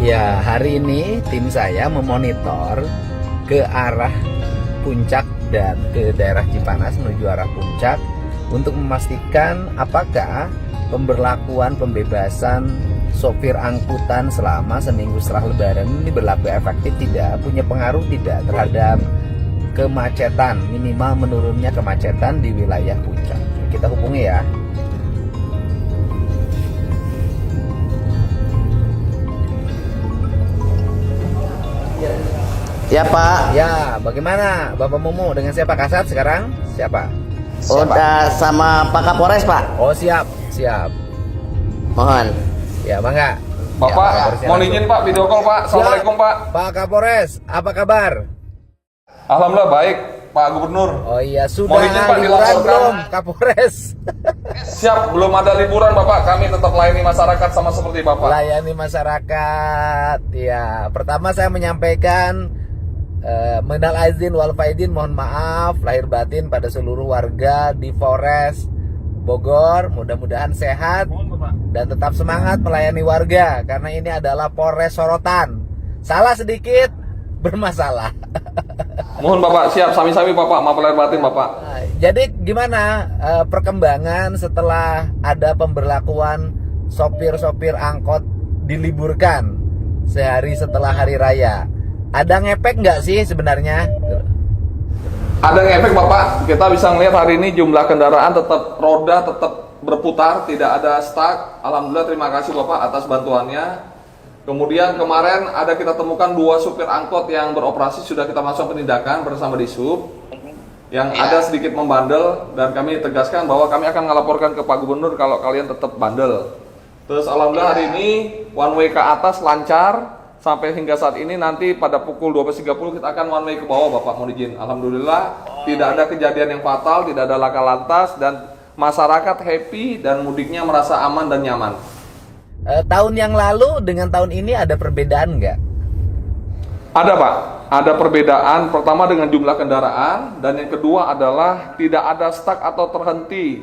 Ya, hari ini tim saya memonitor ke arah puncak dan ke daerah Cipanas menuju arah puncak untuk memastikan apakah pemberlakuan pembebasan sopir angkutan selama seminggu setelah Lebaran ini berlaku efektif tidak, punya pengaruh tidak terhadap kemacetan, minimal menurunnya kemacetan di wilayah puncak. Kita hubungi ya. Ya Pak. Ya, bagaimana Bapak Mumu dengan siapa Kasat sekarang? Siapa? Udah sama Pak Kapolres Pak. Oh siap, siap. Mohon. Ya bangga. Bapak, mohon izin Pak, video call Pak. Assalamualaikum Pak. Pak Kapolres, apa kabar? Alhamdulillah baik, Pak Gubernur. Oh iya, sudah Mohon izin, Pak, liburan dilaporkan. belum Kapolres? Siap, belum ada liburan Bapak. Kami tetap layani masyarakat sama seperti Bapak. Layani masyarakat. Ya, pertama saya menyampaikan minal aizin wal faizin, mohon maaf lahir batin pada seluruh warga di Polres Bogor. Mudah-mudahan sehat dan tetap semangat melayani warga karena ini adalah Polres sorotan. Salah sedikit bermasalah. Mohon Bapak, siap, sami-sami Bapak, maaf lahir batin Bapak. Nah, jadi gimana perkembangan setelah ada pemberlakuan sopir-sopir angkot diliburkan sehari setelah hari raya? Ada ngefek nggak sih sebenarnya? Ada ngefek Bapak, kita bisa melihat hari ini jumlah kendaraan tetap roda tetap berputar, tidak ada stuck. Alhamdulillah, terima kasih Bapak atas bantuannya. Kemudian kemarin ada kita temukan 2 supir angkot yang beroperasi, sudah kita masuk penindakan bersama di Sub. Yang ada sedikit membandel dan kami tegaskan bahwa kami akan melaporkan ke Pak Gubernur kalau kalian tetap bandel. Terus alhamdulillah hari ini one way ke atas lancar. Sampai hingga saat ini nanti pada pukul 12.30 kita akan one way ke bawah Bapak, mohon izin. Alhamdulillah tidak ada kejadian yang fatal, tidak ada laka lantas dan masyarakat happy dan mudiknya merasa aman dan nyaman. Tahun yang lalu dengan tahun ini ada perbedaan nggak? Ada Pak, ada perbedaan. Pertama dengan jumlah kendaraan dan yang kedua adalah tidak ada stuck atau terhenti.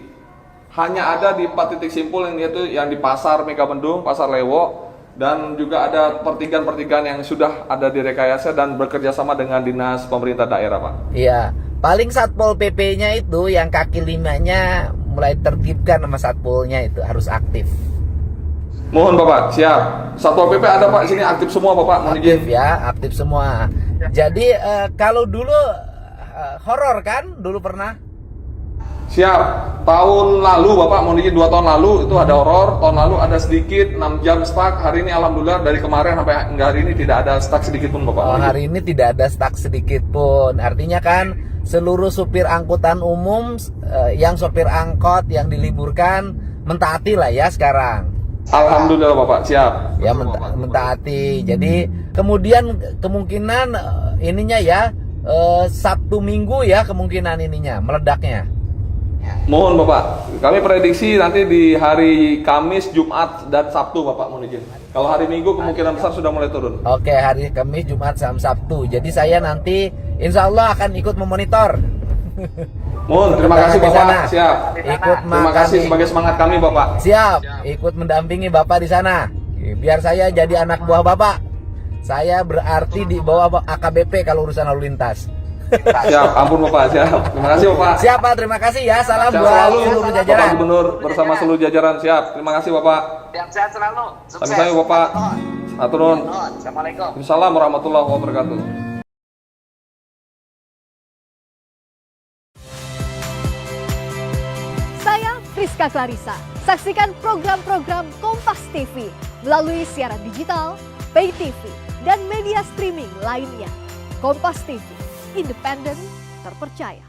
Hanya ada di 4 titik simpul yang yaitu yang di Pasar Megabendung, Pasar Lewo. Dan juga ada pertigaan-pertigaan yang sudah ada di rekayasa dan bekerja sama dengan dinas pemerintah daerah Pak. Iya, paling Satpol PP-nya itu yang kaki 5-nya mulai tertibkan sama Satpolnya itu harus aktif. Mohon Bapak, siap. Satpol PP ada Pak, sini aktif semua Bapak, mohon Aktif izin. ya, aktif semua. Jadi kalau dulu horor kan? Dulu pernah? Siap. Tahun lalu Bapak, mohon izin 2 tahun lalu itu ada horor. Tahun lalu ada sedikit 6 jam stuck. Hari ini alhamdulillah dari kemarin sampai hingga hari ini tidak ada stuck sedikit pun Bapak. Oh, hari ini tidak ada stuck sedikit pun. Artinya kan seluruh supir angkutan umum yang sopir angkot yang diliburkan mentaati lah ya sekarang. Alhamdulillah Bapak, siap. Ya mentaati. Jadi kemudian kemungkinan ininya ya Sabtu Minggu ya kemungkinan ininya meledaknya. Mohon Bapak, kami prediksi nanti di hari Kamis, Jumat, dan Sabtu Bapak, mohon izin. Kalau hari Minggu kemungkinan besar sudah mulai turun. Oke, hari Kamis, Jumat, Sabtu. Jadi saya nanti insya Allah akan ikut memonitor. Mohon, terima kasih Di Bapak, sana. siap. Ikut Terima kasih sebagai semangat kami Bapak. Siap, ikut mendampingi Bapak di sana. Biar saya jadi anak buah Bapak. Saya berarti di bawah AKBP kalau urusan lalu lintas. Siap, ampun Bapak, siap. Terima kasih Bapak. Siap Pak, terima kasih ya. Salam Sehat buat selalu, seluruh Bapak jajaran. Gubernur bersama seluruh jajaran, siap. Terima kasih Bapak. Sehat selalu. Sukses. Sami-sami Bapak. Aturun. Assalamualaikum. Assalamualaikum warahmatullahi wabarakatuh. Saya Friska Clarissa. Saksikan program-program Kompas TV melalui siaran digital, pay TV, dan media streaming lainnya. Kompas TV, independen, terpercaya.